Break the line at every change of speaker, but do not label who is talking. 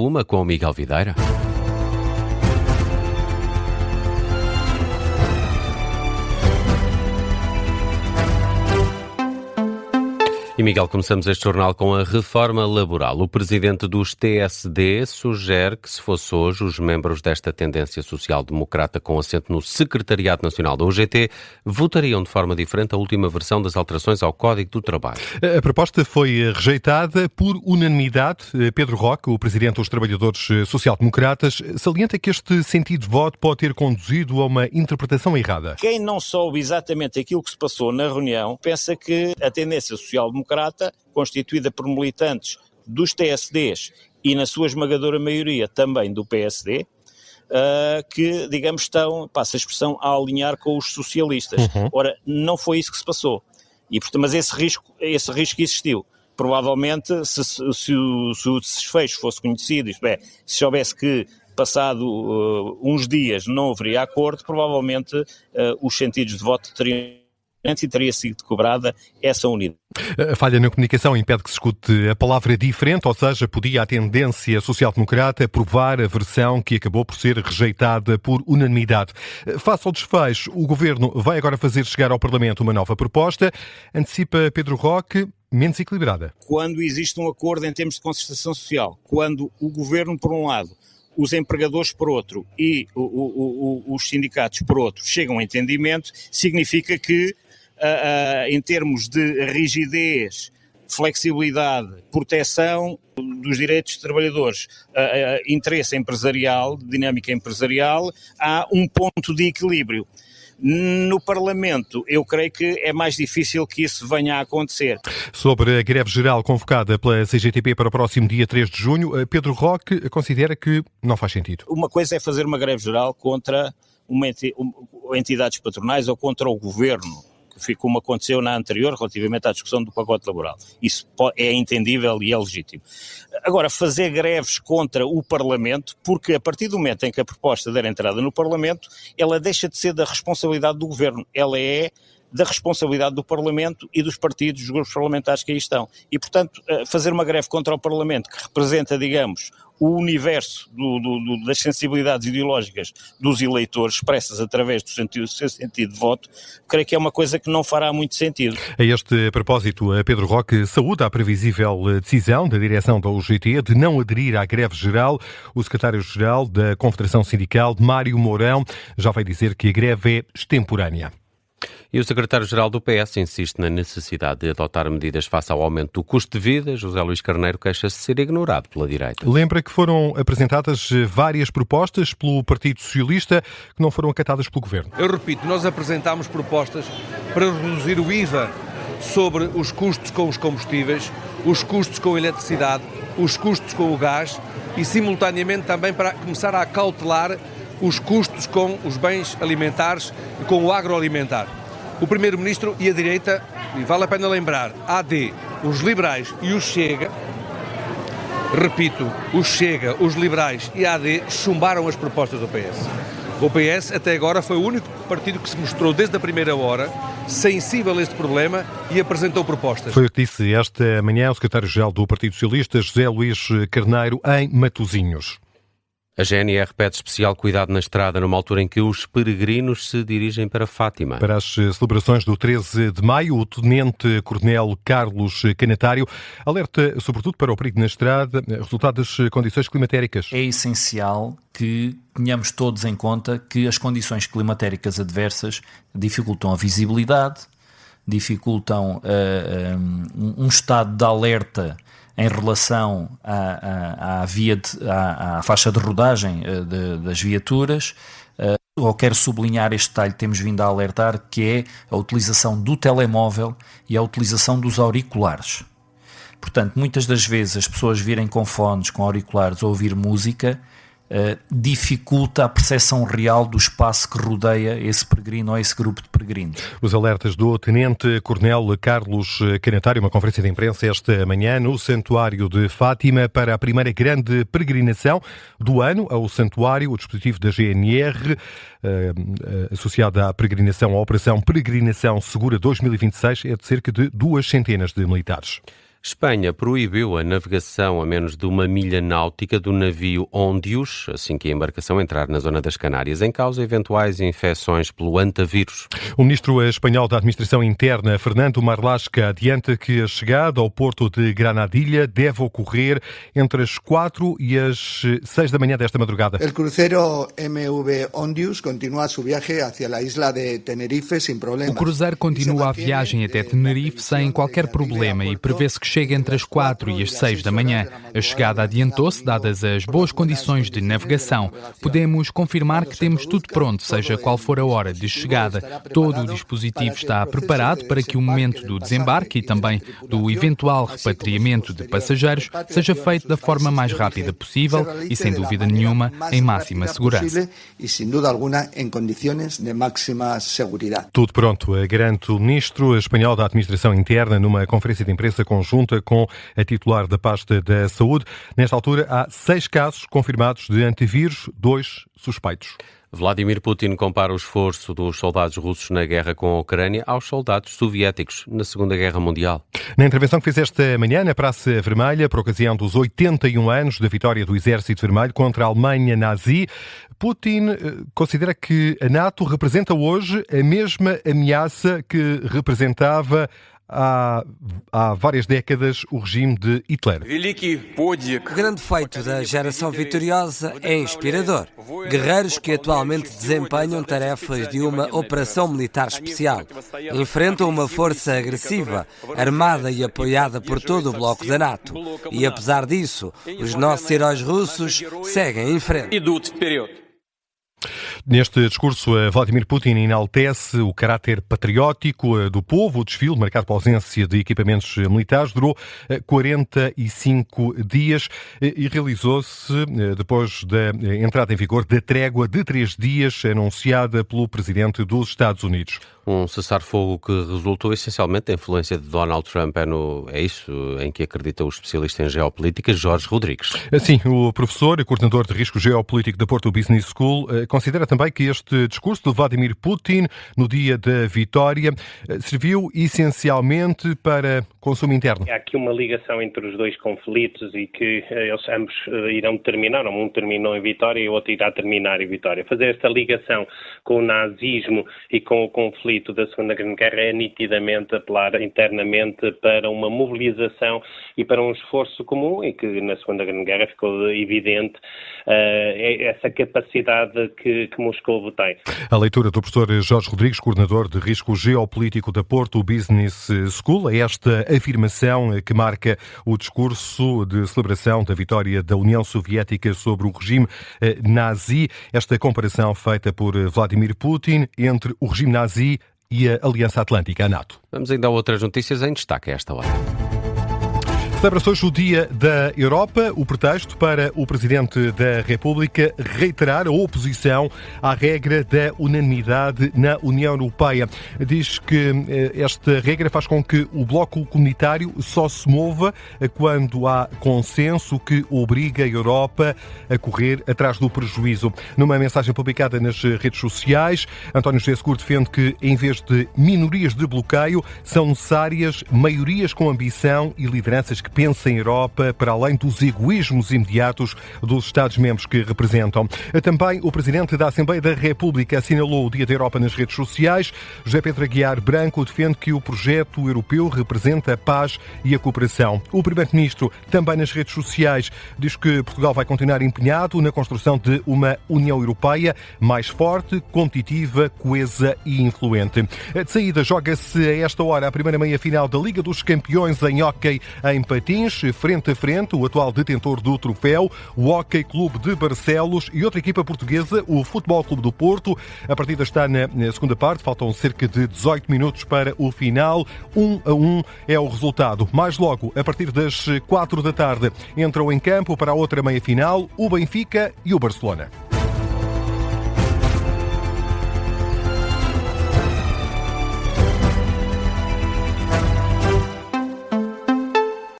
Uma com o Miguel Videira. E, Miguel, começamos este jornal com a reforma laboral. O presidente dos TSD sugere que, se fosse hoje, os membros desta tendência social-democrata com assento no Secretariado Nacional da UGT votariam de forma diferente a última versão das alterações ao Código do Trabalho.
A proposta foi rejeitada por unanimidade. Pedro Roque, o presidente dos trabalhadores social-democratas, salienta que este sentido de voto pode ter conduzido a uma interpretação errada.
Quem não soube exatamente aquilo que se passou na reunião pensa que a tendência social-democrata, constituída por militantes dos TSDs e na sua esmagadora maioria também do PSD, que, digamos, estão, passa a expressão, a alinhar com os socialistas. Ora, não foi isso que se passou. E, portanto, mas esse risco existiu. Provavelmente, se o desfecho fosse conhecido, isto é, se soubesse que passado uns dias não haveria acordo, provavelmente os sentidos de voto teriam e teria sido cobrada essa unidade.
A falha na comunicação impede que se escute a palavra diferente, ou seja, podia a tendência social-democrata aprovar a versão que acabou por ser rejeitada por unanimidade. Face ao desfecho, o Governo vai agora fazer chegar ao Parlamento uma nova proposta, antecipa Pedro Roque, menos equilibrada.
Quando existe um acordo em termos de concertação social, quando o Governo, por um lado, os empregadores por outro e os sindicatos por outro chegam a entendimento, significa que em termos de rigidez, flexibilidade, proteção dos direitos dos trabalhadores, interesse empresarial, dinâmica empresarial, há um ponto de equilíbrio. No Parlamento, eu creio que é mais difícil que isso venha a acontecer.
Sobre a greve geral convocada pela CGTP para o próximo dia 3 de junho, Pedro Roque considera que não faz sentido.
Uma coisa é fazer uma greve geral contra entidades patronais ou contra o Governo, como aconteceu na anterior relativamente à discussão do pacote laboral. Isso é entendível e é legítimo. Agora, fazer greves contra o Parlamento, porque a partir do momento em que a proposta der entrada no Parlamento, ela deixa de ser da responsabilidade do Governo, ela é da responsabilidade do Parlamento e dos partidos, dos grupos parlamentares que aí estão. E, portanto, fazer uma greve contra o Parlamento, que representa, digamos, o universo das sensibilidades ideológicas dos eleitores expressas através do seu sentido de voto, creio que é uma coisa que não fará muito sentido.
A este propósito, Pedro Roque saúda a previsível decisão da direção da UGT de não aderir à greve geral. O secretário-geral da Confederação Sindical, Mário Mourão, já vai dizer que a greve é extemporânea.
E o secretário-geral do PS insiste na necessidade de adotar medidas face ao aumento do custo de vida. José Luís Carneiro queixa-se de ser ignorado pela direita.
Lembra que foram apresentadas várias propostas pelo Partido Socialista que não foram acatadas pelo Governo.
Eu repito, nós apresentámos propostas para reduzir o IVA sobre os custos com os combustíveis, os custos com a eletricidade, os custos com o gás e, simultaneamente, também para começar a acautelar os custos com os bens alimentares e com o agroalimentar. O Primeiro-Ministro e a direita, e vale a pena lembrar, AD, os liberais e o Chega, repito, o Chega, os liberais e a AD chumbaram as propostas do PS. O PS até agora foi o único partido que se mostrou desde a primeira hora sensível a este problema e apresentou propostas.
Foi o que disse esta manhã o secretário-geral do Partido Socialista, José Luís Carneiro, em Matosinhos.
A GNR pede especial cuidado na estrada numa altura em que os peregrinos se dirigem para Fátima.
Para as celebrações do 13 de maio, o tenente-coronel Carlos Canatário alerta sobretudo para o perigo na estrada, resultado das condições climatéricas.
É essencial que tenhamos todos em conta que as condições climatéricas adversas dificultam a visibilidade, dificultam um estado de alerta em relação à faixa de rodagem das viaturas. Eu quero sublinhar este detalhe que temos vindo a alertar, que é a utilização do telemóvel e a utilização dos auriculares. Portanto, muitas das vezes as pessoas virem com fones, com auriculares, ou ouvir música, dificulta a percepção real do espaço que rodeia esse peregrino ou esse grupo de peregrinos.
Os alertas do Tenente-Coronel Carlos Canatário, uma conferência de imprensa esta manhã no Santuário de Fátima para a primeira grande peregrinação do ano ao Santuário. O dispositivo da GNR, associado à peregrinação, à Operação Peregrinação Segura 2026, é de cerca de 200 de militares.
Espanha proibiu a navegação a menos de 1 milha náutica do navio Óndius, assim que a embarcação entrar na zona das Canárias, em causa eventuais infecções pelo hantavírus.
O ministro espanhol da Administração Interna, Fernando Marlaska, adianta que a chegada ao porto de Granadilla deve ocorrer entre as 4 e as 6 da manhã desta madrugada.
O cruzeiro MV Óndius continua a viagem hacia a isla de Tenerife sem problemas.
O cruzeiro continua a viagem até Tenerife sem qualquer problema e prevê-se que chega entre as 4 e as 6 da manhã. A chegada adiantou-se, dadas as boas condições de navegação. Podemos confirmar que temos tudo pronto, seja qual for a hora de chegada. Todo o dispositivo está preparado para que o momento do desembarque e também do eventual repatriamento de passageiros seja feito da forma mais rápida possível e, sem dúvida nenhuma, em máxima segurança.
E, sem dúvida alguma, em condições de máxima segurança.
Tudo pronto, garante o ministro espanhol da Administração Interna numa conferência de imprensa conjunta com a titular da pasta da Saúde. Nesta altura, há 6 casos confirmados de antivírus, 2 suspeitos.
Vladimir Putin compara o esforço dos soldados russos na guerra com a Ucrânia aos soldados soviéticos na Segunda Guerra Mundial.
Na intervenção que fez esta manhã na Praça Vermelha, por ocasião dos 81 anos da vitória do Exército Vermelho contra a Alemanha nazi, Putin considera que a NATO representa hoje a mesma ameaça que representava há várias décadas o regime de Hitler.
O grande feito da geração vitoriosa é inspirador. Guerreiros que atualmente desempenham tarefas de uma operação militar especial. Enfrentam uma força agressiva, armada e apoiada por todo o bloco da NATO. E apesar disso, os nossos heróis russos seguem em frente.
Neste discurso, Vladimir Putin enaltece o caráter patriótico do povo. O desfile, marcado pela ausência de equipamentos militares, durou 45 dias e realizou-se depois da entrada em vigor da trégua de 3 dias anunciada pelo presidente dos Estados Unidos.
Um cessar-fogo que resultou essencialmente da influência de Donald Trump. É isso em que acredita o especialista em geopolítica Jorge Rodrigues.
Sim, o professor e coordenador de risco geopolítico da Porto Business School considera também que este discurso de Vladimir Putin no dia da vitória serviu essencialmente para consumo interno.
Há aqui uma ligação entre os dois conflitos e que eles ambos irão terminar, um terminou em vitória e o outro irá terminar em vitória. Fazer esta ligação com o nazismo e com o conflito da Segunda Grande Guerra é nitidamente apelar internamente para uma mobilização e para um esforço comum e que na Segunda Grande Guerra ficou evidente essa capacidade que Moscou tem.
A leitura do professor Jorge Rodrigues, coordenador de risco geopolítico da Porto Business School, é esta afirmação que marca o discurso de celebração da vitória da União Soviética sobre o regime nazi. Esta comparação feita por Vladimir Putin entre o regime nazi e a Aliança Atlântica, a NATO.
Vamos ainda a outras notícias em destaque a esta hora.
Celebra-se hoje o Dia da Europa, o pretexto para o Presidente da República reiterar a oposição à regra da unanimidade na União Europeia. Diz que esta regra faz com que o bloco comunitário só se mova quando há consenso que obriga a Europa a correr atrás do prejuízo. Numa mensagem publicada nas redes sociais, António José Seguro defende que, em vez de minorias de bloqueio, são necessárias maiorias com ambição e lideranças que pensem em Europa para além dos egoísmos imediatos dos Estados-membros que representam. Também o Presidente da Assembleia da República assinalou o Dia da Europa nas redes sociais. José Pedro Aguiar Branco defende que o projeto europeu representa a paz e a cooperação. O Primeiro-Ministro, também nas redes sociais, diz que Portugal vai continuar empenhado na construção de uma União Europeia mais forte, competitiva, coesa e influente. De saída, joga-se a esta hora a primeira meia-final da Liga dos Campeões em hóquei em patins, frente a frente, o atual detentor do troféu, o Hóquei Clube de Barcelos e outra equipa portuguesa, o Futebol Clube do Porto. A partida está na segunda parte, faltam cerca de 18 minutos para o final. 1-1 é o resultado. Mais logo, a partir das 4 da tarde, entram em campo para a outra meia-final o Benfica e o Barcelona.